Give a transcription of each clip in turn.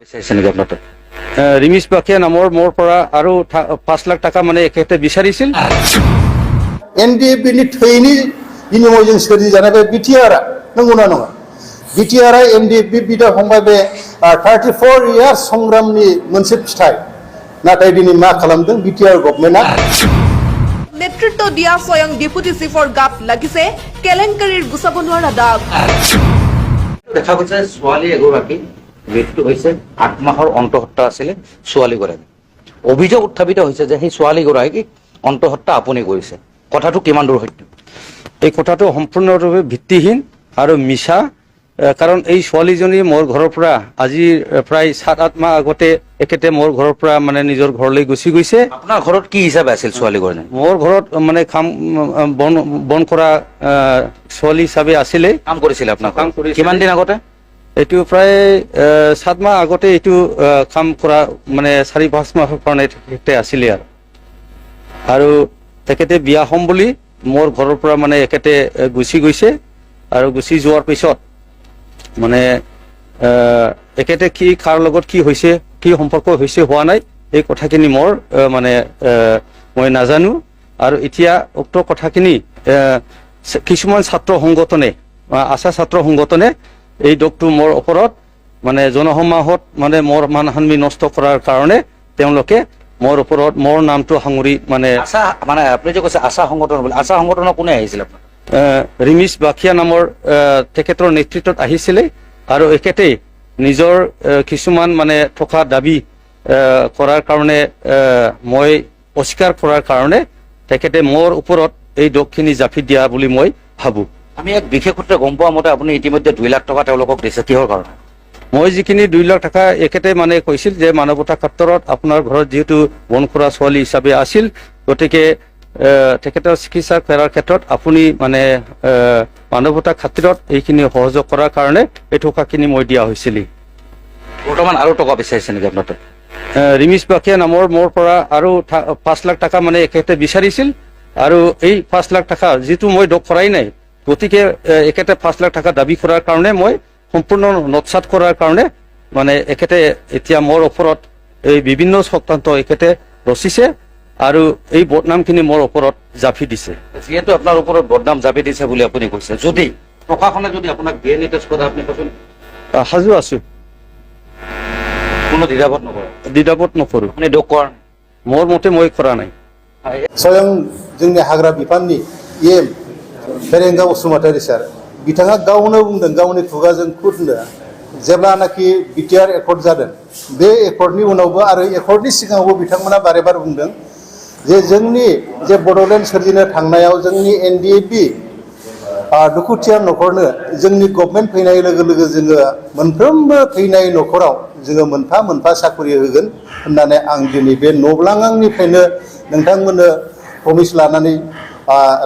ৰিমিছ বাখিয়া নামৰ মোৰ পৰা আৰু 5 লাখ টকা মানে এখেতে বিচাৰিছিল। NDFB-नि थैनि बिनिमयजों सोरजिजानाय बे बिटिआरआ नंगौना नङा? बिटिआरआ NDFB बिदा फंबाय बे 34 ইয়াर्स संग्रामनि मोनसे फिथाइ। नाथाय दिनै मा खालामदों बिटिआर गभर्नमेन्टआ? नेतृत्व दिया स्वयं डिप्यूटी चीफर गाप লাগিছে কেলেংকাৰীৰ গুচাব নোৱাৰা দাগ। দেখা গৈছে ছোৱালী এগৰাকী মৃত্যু হৈছে 8 মাহৰ অন্তঃহত্যা আছিল ছোৱালীগৰাকী। অভিযোগ উত্থাপিত হৈছে যে সেই ছোৱালীগৰাকী অন্তঃহত্যা আপুনি কৰিছে। কথাটো কিমান দূৰ সত্য? এই কথাটো সম্পূৰ্ণৰূপে ভিত্তিহীন আৰু মিছা। কাৰণ এই ছোৱালীজনী মোৰ ঘৰৰ পৰা আজি প্ৰায় 7-8 মাহ আগতে একেতে মোৰ ঘৰৰ পৰা মানে নিজৰ ঘৰলৈ গুচি গৈছে। আপোনাৰ ঘৰত কি হিচাপে আছিল ছোৱালীগৰাকী? মোৰ ঘৰত মানে কাম বন কৰা ছোৱালী হিচাপে আছিলে। কাম কৰিছিল আপোনাৰ? কাম কৰিছিল। কিমান দিন আগতে? এইটো প্ৰায় 7 মাহ আগতে এইটো কাম কৰা মানে 4-5 মাহৰ কাৰণে তেখেতে আছিলে আৰু তেখেতে বিয়া হ'ম বুলি মোৰ ঘৰৰ পৰা মানে একেতে গুচি গৈছে আৰু গুচি যোৱাৰ পিছত মানে একেতে কি কাৰ লগত কি হৈছে কি সম্পৰ্ক হৈছে হোৱা নাই এই কথাখিনি মোৰ মানে মই নাজানো। আৰু এতিয়া উক্ত কথাখিনি কিছুমান ছাত্ৰ সংগঠনে আশা ছাত্ৰ সংগঠনে এই দোষটো মোৰ ওপৰত মানে জনসমাজত মানে মোৰ মানহানি নষ্ট কৰাৰ কাৰণে তেওঁলোকে মোৰ ওপৰত মোৰ নামটো সাঙুৰি মানে আশা মানে আপুনি যে কৈছে আশা সংগঠন বুলি, আশা সংগঠনৰ কোনে আহিছিল আপোনাৰ? ৰিমিছ বাখিয়া নামৰ তেখেতৰ নেতৃত্বত আহিছিলে আৰু একেতে নিজৰ কিছুমান মানে থকা দাবী কৰাৰ কাৰণে মই অস্বীকাৰ কৰাৰ কাৰণে তেখেতে মোৰ ওপৰত এই দোষখিনি জাপি দিয়া বুলি মই ভাবোঁ। আমি এক বিশেষ সূত্ৰে গম পোৱা মতে আপুনি ইতিমধ্যে 2 লাখ টকা তেওঁলোকক দিছে, কিহৰ কাৰণে? মই যিখিনি 2 লাখ টকা একেতে মানে কৈছিল যে মানৱতা ক্ষেত্ৰত আপোনাৰ ঘৰত যিহেতু বন কৰা ছোৱালী হিচাপে আছিল গতিকে তেখেতৰ চিকিৎসা কৰাৰ ক্ষেত্ৰত আপুনি মানে মানৱতা ক্ষেত্ৰত এইখিনি সহযোগ কৰাৰ কাৰণে এই টকাখিনি মই দিয়া হৈছিল। বৰ্তমান আৰু টকা বিচাৰিছে নেকি আপোনাৰ? ৰিমিছ বাখিয়া নামৰ মোৰ পৰা আৰু 5 লাখ টকা মানে একেতে বিচাৰিছিল আৰু এই 5 লাখ টকা যিটো মই দোষ কৰাই নাই গতিকে একেতে 5 লাখ টকা দাবী কৰাৰ কাৰণে মই সম্পূৰ্ণ নৎসাত কৰাৰ কাৰণে মানে একেতে এতিয়া মোৰ ওপৰত এই বিভিন্ন চক্ৰান্ত একেতে ৰচিছে আৰু এই বদনামখিনি মোৰ ওপৰত জাপি দিছে। যিহেতু আপোনাৰ ওপৰত বদনাম জাপি দিছে বুলি আপুনি কৈছে, যদি প্ৰশাসনে যদি আপোনাক DNA টেষ্ট কৰে আপুনি কৈছিল? সাজু আছো, কোনো দ্বিধাবোধ নকৰে? দ্বিধাবোধ নকৰোঁ। আপুনি দোষ কৰা? মোৰ মতে মই কৰা নাই। स्वयं जोंनि हाग्रा बिफाननि EM फेरेंगा बसुमतारी सार बिथाङा गावनो बुंदों गावनि खुगाजों खुदनो जेब्लानाखि बिटिआर एकर्ड जादों बे एकर्डनि उनावबो आरो एकर्डनि सिगाङावबो बिथांमोना बारे बार बुंदों जे जोंनि जे बड'लेण्ड सोरजिनो थांनायाव जोंनि NDFB दुखुथिया न'खरनो जोंनि गभर्नमेन्ट फैनाय लोगो लोगो जोङो मोनफ्रोमबो थैनाय न'खराव जोङो मोनफा मोनफा साखरि होगोन होननानै आं दिनै बे न'ब्लाङांनिफ्रायनो नोंथांमोननो प्रमिस लानानै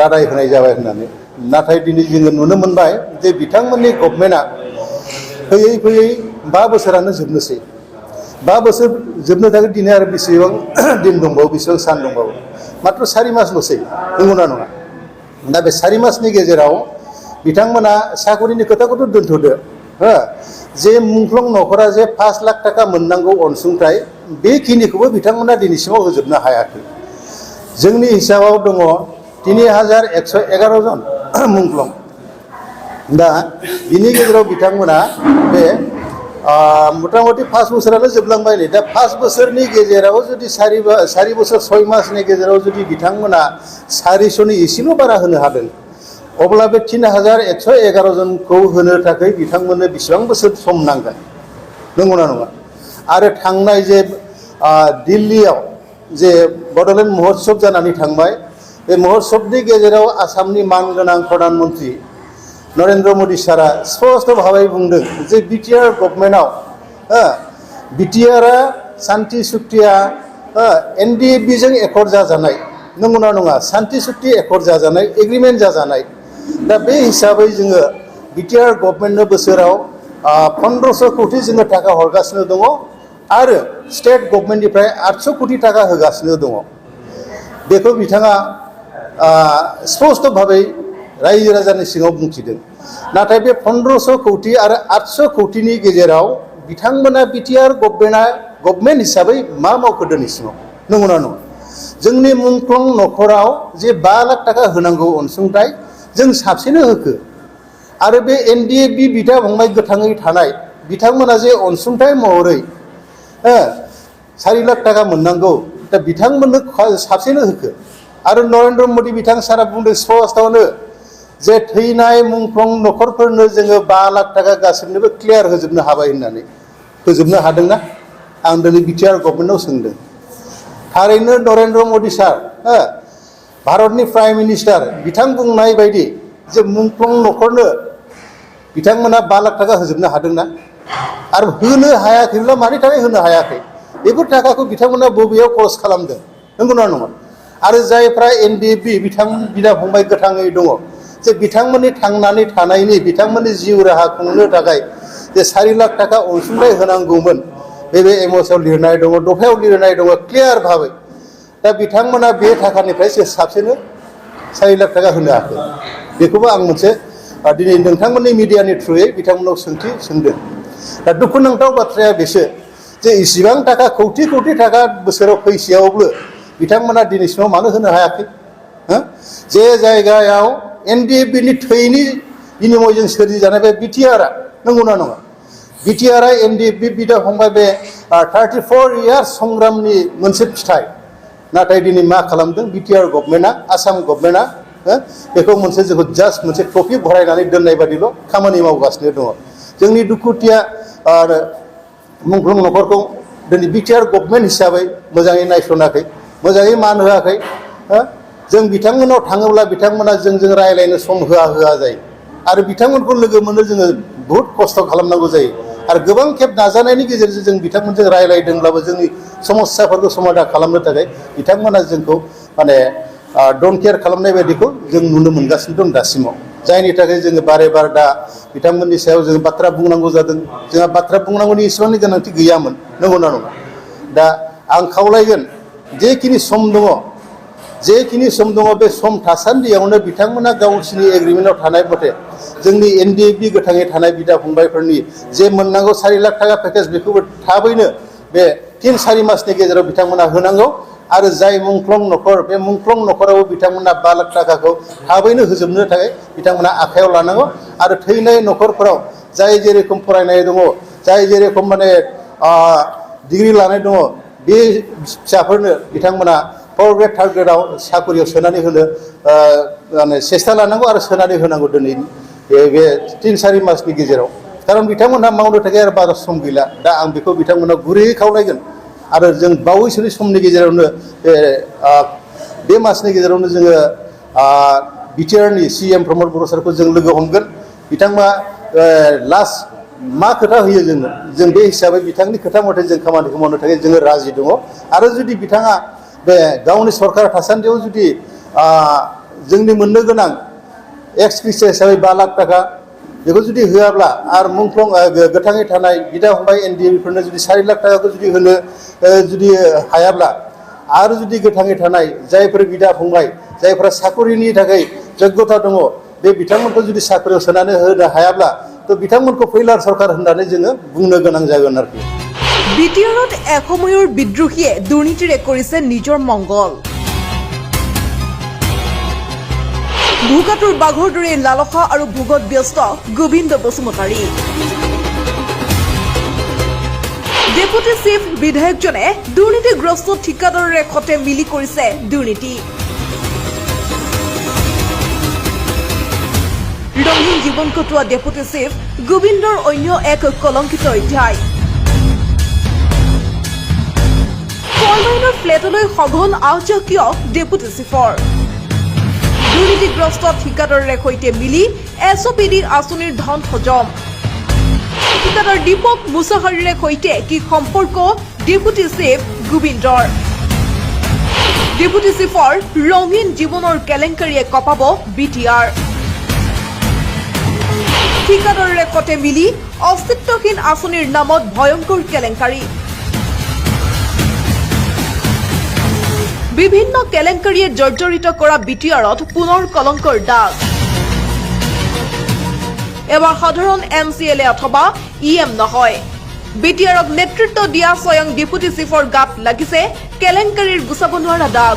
रादाय होनाय जाबाय होननानै। नाथाय दिनै जोङो नुनो मोनबाय जे बिथांमोननि गभर्नमेन्टआ फैयै फैयै 5 बोसोरानो जोबनोसै। 5 बोसोर जोबनो थाखाय दिनै आरो बेसेबां दिन दंबावो बेसेबां सान दंबावो मात्र 4 मासल'सै नंगौना नङा? दा बे 4 मासनि गेजेराव बिथांमोना साखरिनि खोथाखौथ' दोनथ'दो जे मुंख्लं न'खरा जे 5 लाख टाका मोननांगौ अनसुंथाइ बेखिनिखौबो बिथांमोना दिनैसिमाव होजोबनो हायाखै। जोंनि हिसाबाव दङ 3111 जन मुंख्लं। दा बिनि गेजेराव बिथांमोना बे मथा मथि 5 बोसोरानो जोबलांबाय नै। दा 5 बोसोरनि गेजेराव जुदि 4 बोसोर 6 मासनि गेजेराव जुदि बिथांमोना 400नि एसेल' बारा होनो हादों अब्ला बे 3111 जनखौ होनो थाखाय बिथांमोननो बेसेबां बोसोर सम नांगोन नंगौना नङा? आरो थांनाय जे दिल्लीयाव जे बड'लेण्ड महोत्सव जानानै थांबाय बे महोत्सवनि गेजेराव आसामनि मानगोनां प्रधान मन्त्रि नरेन्द्र मोदी सारा स्पष्ट भाबै बुंदों जे बिटिआर गभर्नमेन्टआव बिटिआरआ शान्ति चुक्तिया NDFBजों एकर्ड जाजानाय नंगौना नङा? शान्ति चुक्ति एकर्ड जाजानाय एग्रिमेन्ट जाजानाय। दा बे हिसाबै जोङो बिटिआर गभर्नमेन्टनो बोसोराव 1500 कोटी जोङो थाखा हरगासिनो दङ आरो स्टेट गभर्नमेन्टनिफ्राय 800 कोटी टाका होगासिनो दङ। बेखौ बिथाङा स्पष्ट भाबै रायजो राजानि सिङाव बुंथिदों। नाथाय बे 1500 कोटी आरो 800 कोटीनि गेजेराव बिथांमोना बिटिआर गभर्नमेन्ट हिसाबै मा मावखो दिनैसिमाव नंगौना नङा जोंनि मुंख्लं न'खराव जे 5 लाख थाखा होनांगौ अनसुंथाइ जों साबसेनो होखो आरो बे एनडिएफबि बिदा फंबाय गोथाङै थानाय बिथांमोना जे अनसुंथाइ महरै 4 लाख थाखा मोननांगौ दा बिथांमोननो साबसेनो होखो आरो नरेन्द्र मोदी बिथां सारा बुंदों स्पष्टआवनो जे थैनाय मुंख्लं न'खरफोरनो जोङो 5 लाख थाखा गासैनोबो क्लियार होजोबनो हाबाय होननानै होजोबनो हादोंना आं दिनै बिटिआर गभर्नमेन्टआव सोंदों थारैनो नरेन्द्र मोदी सार भारतनि प्राइम मिनिस्टार बिथां बुंनाय बायदि जे मुंख्लं न'खरनो बिथांमोना 5 लाख थाखा होजोबनो हादोंना आरो होनो हायाखैब्ला मानि थाखाय होनो हायाखै बेफोर थाखाखौ बिथांमोना बबेयाव खरस खालामदों नंगौना नङा आरो जायफ्रा एनडिएफबि बिदा फंबाय गोथाङै दङ जे बिथांमोननि थांनानै थानायनि बिथांमोननि जिउ राहा खुंनो थाखाय जे 4 लाख थाखा अनसुंथाइ होनांगौमोन बे एमअएसआव लिरनाय दङ दफायाव लिरनाय दङ क्लियार भाबै दा बिथांमोना बे थाखानिफ्राय साबसेनो 4 लाख थाखा होनो हायाखै बेखौबो आं मोनसे दिनै नोंथांमोननि मिडियानि थ्रुयै बिथांमोनाव सोंथि सोंदों दा दुखुनांथाव बाथ्राया बेसो जे इसिबां थाखा कौटि थाखा बोसोराव फैसेयावबो बिथांमोना दिनैसिमाव मानो होनो हायाखै जे जायगायाव एनडिएफबिनि थैनि बिनिमयजों सोरजिजानाय बे बिटिआरआ नंगौना नङा बिटिआरआ एनडिएफबि बिदा फंबाय बे 34 इयार्स संग्रामनि मोनसे फिथाइ नाथाय दिनै मा खालामदों बिटिआर गभर्नमेन्टआ आसाम गभर्नमेन्टआ बेखौ मोनसे जोंखौ जास्ट मोनसे ट्रफि भरायनानै दोननाय बादिल' खामानि मावगासिनो दङ जोंनि दुखुथिया आरो मुंख्लं न'खरखौ दिनै बिटिआर गभर्नमेन्ट हिसाबै मोजाङै नायसनाखै मोजाङै मान होआखै जों बिथांमोनाव थाङोब्ला बिथांमोना जोंजों रायलायनो सम होआ जायो आरो बिथांमोनखौ लोगो मोनो जोङो बहुद खस्थ' खालामनांगौ जायो आरो गोबां खेब नाजानायनि गेजेरजों जों बिथांमोनजों रायलायदोंब्लाबो जोंनि समस्याफोरखौ समाधान खालामनो थाखाय बिथांमोना जोंखौ माने डन्ट केयार खालामनाय बायदिखौ जों नुनो मोनगासिनो दं दासिमाव जायनि थाखाय जोङो बारे बार दा बिथांमोननि सायाव जों बाथ्रा बुंनांगौ जादों जोंहा बाथ्रा बुंनांगौनि इसेबांनि गोनांथि गैयामोन नंगौना नङा दा आं खावलायगोन जेखिनि सम दङ बे सम थासान्दियावनो बिथांमोना गावसिनि एग्रिमेन्टआव थानाय मथे जोंनि एनडिएफबि गोथाङै थानाय बिदा फंबायफोरनि जे मोननांगौ 4 लाख थाखा पेकेज बेखौबो थाबैनो बे 3-4 मासनि गेजेराव बिथांमोना होनांगौ आरो जाय मुंख्लं न'खर बे मुंख्लं न'खरावबो बिथांमोना 5 लाख थाखाखौ थाबैनो होजोबनो थाखाय बिथांमोना आखायाव लानांगौ आरो थैनाय न'खरफोराव जाय जेरेखम फरायनाय दङ जाय जेरेखम माने डिग्रि लानाय दङ बे फिसाफोरनो बिथांमोना 4 ग्रेड 3 ग्रेडआव साकरियाव सोनानै होनो माने सेस्था लानांगौ आरो सोनानै होनांगौ दिनै बे 3-4 मासनि गेजेराव खारन बिथांमोनहा मावनो थाखाय आरो बारा सम गैला दा आं बेखौ बिथांमोनाव गुरैयै खावलायगोन आरो जों बावैसोनि समनि गेजेरावनो बे मासनि गेजेरावनो जोङो बिटिआरनि सिएम प्रमद बर' सारखौ जों लोगो हमगोन बिथांमोना लास्ट मा खोथा होयो जों बे हिसाबै बिथांनि खोथा मथे जों खामानिखौ मावनो थाखाय जोङो राजि दङ आरो जुदि बिथाङा बे गावनि सरकार थासान्दियाव जुदि जोंनि मोननो गोनां एक्स ग्रेसिया हिसाबै 5 लाख थाखा बेखौ जुदि होआब्ला आरो मुंख्लं गोथाङै थानाय बिदा फंबाय एनडिएफबिफोरनो जुदि 4 लाख थाखाखौ जुदि होनो जुदि हायाब्ला आरो जुदि गोथाङै थानाय जायफोर बिदा फंबाय जायफोरा साकरिनि थाखाय योग्यता दङ बे बिथांमोनखौ जुदि साकरियाव सोनानै होनो हायाब्ला तो बिथांमोनखौ फैलार सरकार होननानै जोङो बुंनो गोनां जागोन आरोखि বিটিআৰত এসময়ৰ বিদ্ৰোহীয়ে দুৰ্নীতিৰে কৰিছে নিজৰ মংগল ভোগাতুৰ বাঘৰ দৰে লালসা আৰু ভোগত ব্যস্ত গোবিন্দ বসুমতাৰী ডেপুটি চিফ বিধায়কজনে দুৰ্নীতিগ্ৰস্ত ঠিকাদাৰৰ সৈতে মিলি কৰিছে দুৰ্নীতি ৰঙীন জীৱন কটোৱা ডেপুটি চিফ গোবিন্দৰ অন্য এক কলংকিত অধ্যায় কলমাইনৰ ফ্লেটলৈ সঘন আহ্বান কিয় ডেপুটি চিফৰ দুৰ্নীতিগ্ৰস্ত ঠিকাদাৰৰ সৈতে মিলি এছপিডি আঁচনিৰ ধন হজম ঠিকাদাৰ দীপক মুছাহাৰীৰ সৈতে কি সম্পৰ্ক ডেপুটি চিফ গোবিন্দৰ ডেপুটি চিফৰ ৰঙীন জীৱনৰ কেলেংকাৰীয়ে কপাব বিটিআৰ ঠিকাদাৰৰ সৈতে মিলি অস্তিত্বহীন আঁচনিৰ নামত ভয়ংকৰ কেলেংকাৰী বিভিন্ন কেলেংকাৰীয়ে জৰ্জৰিত কৰা বিটিআৰত পুনৰ কলংকৰ দাগ এবাৰ সাধাৰণ এমচিএলএ অথবা ইএম নহয় বিটিআৰক নেতৃত্ব দিয়া স্বয়ং ডেপুটি চিফৰ গাত লাগিছে কেলেংকাৰীৰ গুচাব নোৱাৰা দাগ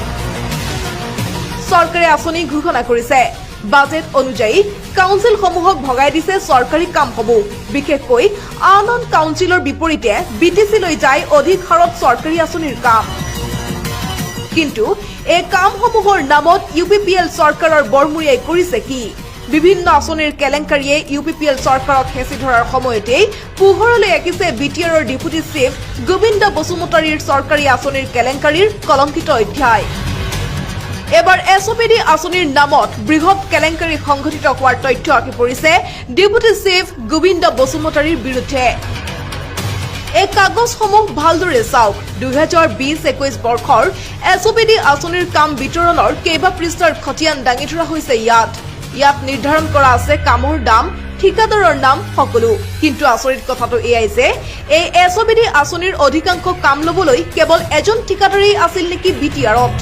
চৰকাৰে আঁচনি ঘোষণা কৰিছে বাজেট অনুযায়ী কাউন্সিলসমূহক ভগাই দিছে চৰকাৰী কামসমূহ বিশেষকৈ আন কাউন্সিলৰ বিপৰীতে বিটিচিলৈ যায় অধিক হাৰত চৰকাৰী আঁচনিৰ কাম কিন্তু এই কামসমূহৰ নামত ইউপিপিএল চৰকাৰৰ বৰমূৰীয়াই কৰিছে কি বিভিন্ন আঁচনিৰ কেলেংকাৰীয়ে ইউপিপিএল চৰকাৰক হেঁচি ধৰাৰ সময়তেই পোহৰলৈ আহিছে বিটিআৰৰ ডেপুটি চিফ গোবিন্দ বসুমতাৰীৰ চৰকাৰী আঁচনিৰ কেলেংকাৰীৰ কলংকিত অধ্যায় এবাৰ এছঅপিডি আঁচনিৰ নামত বৃহৎ কেলেংকাৰী সংঘটিত হোৱাৰ তথ্য আহি পৰিছে ডেপুটি চিফ গোবিন্দ বসুমতাৰীৰ বিৰুদ্ধে এই কাগজসমূহ ভালদৰে চাওক 2020-21 বৰ্ষৰ এছঅপিডি আঁচনিৰ কাম বিতৰণৰ কেইবা পৃষ্ঠাৰ খতিয়ান দাঙি ধৰা হৈছে ইয়াত নিৰ্ধাৰণ কৰা আছে কামৰ দাম ঠিকাদাৰৰ নাম সকলো কিন্তু আচৰিত কথাটো এয়াই যে এই এছঅপিডি আঁচনিৰ অধিকাংশ কাম লবলৈ কেৱল এজন ঠিকাদাৰেই আছিল নেকি বিটিআৰত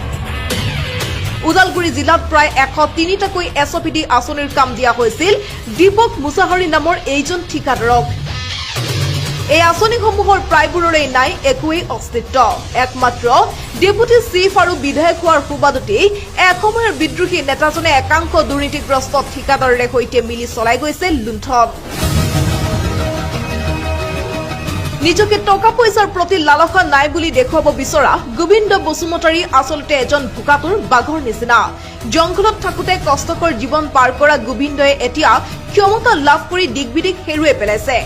উদালগুৰি জিলাত প্ৰায় 103টাকৈ এছঅপিডি আঁচনিৰ কাম দিয়া হৈছিল দীপক মুছাহাৰী নামৰ এইজন ঠিকাদাৰক এই আঁচনিসমূহৰ প্ৰায়বোৰৰে নাই একোৱেই অস্তিত্ব একমাত্ৰ ডেপুটি চিফ আৰু বিধায়ক হোৱাৰ সুবাদতেই এসময়ৰ বিদ্ৰোহী নেতাজনে একাংশ দুৰ্নীতিগ্ৰস্ত ঠিকাদাৰৰে সৈতে মিলি চলাই গৈছে লুণ্ঠন নিজকে টকা পইচাৰ প্ৰতি লালসা নাই বুলি দেখুৱাব বিচৰা গোবিন্দ বসুমতাৰী আচলতে এজন ভোকাতুৰ বাঘৰ নিচিনা জংঘলত থাকোতে কষ্টকৰ জীৱন পাৰ কৰা গোবিন্দই এতিয়া ক্ষমতা লাভ কৰি দিগবিদিক হেৰুৱাই পেলাইছে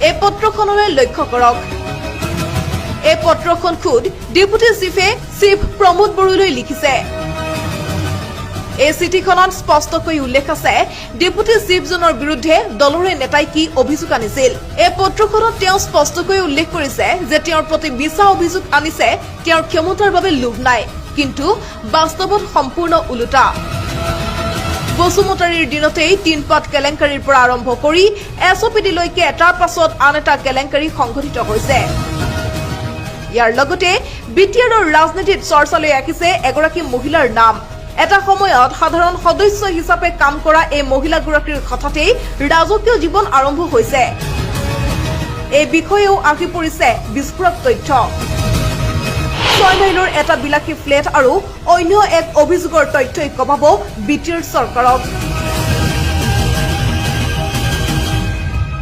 এই পত্ৰখনলৈ লক্ষ্য কৰক এই পত্ৰখন খুদ ডেপুটি চিফে চিফ প্ৰমোদ বড়োলৈ লিখিছে এই চিঠিখনত স্পষ্টকৈ উল্লেখ আছে ডেপুটি চিফজনৰ বিৰুদ্ধে দলৰে নেতাই কি অভিযোগ আনিছিল এই পত্ৰখনত তেওঁ স্পষ্টকৈ উল্লেখ কৰিছে যে তেওঁৰ প্ৰতি মিছা অভিযোগ আনিছে তেওঁৰ ক্ষমতাৰ বাবে লোভ নাই কিন্তু বাস্তৱত সম্পূৰ্ণ ওলোটা বসুমতাৰীৰ দিনতেই তিনপাত কেলেংকাৰীৰ পৰা আৰম্ভ কৰি এছঅপিডিলৈকে এটাৰ পাছত আন এটা কেলেংকাৰী সংঘটিত হৈছে ইয়াৰ লগতে বিটিআৰৰ ৰাজনীতিত চৰ্চালৈ আহিছে এগৰাকী মহিলাৰ নাম এটা সময়ত সাধাৰণ সদস্য হিচাপে কাম কৰা এই মহিলাগৰাকীৰ কথাতেই ৰাজকীয় জীৱন আৰম্ভ হৈছে এই বিষয়েও আহি পৰিছে বিস্ফোৰক তথ্য 6 মাইলৰ এটা বিলাসী ফ্লেট আৰু অন্য এক অভিযোগৰ তথ্যই কমাব বিটিআৰ চৰকাৰক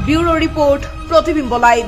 ব্যুৰো ৰিপৰ্ট প্ৰতিবিম্ব লাইভ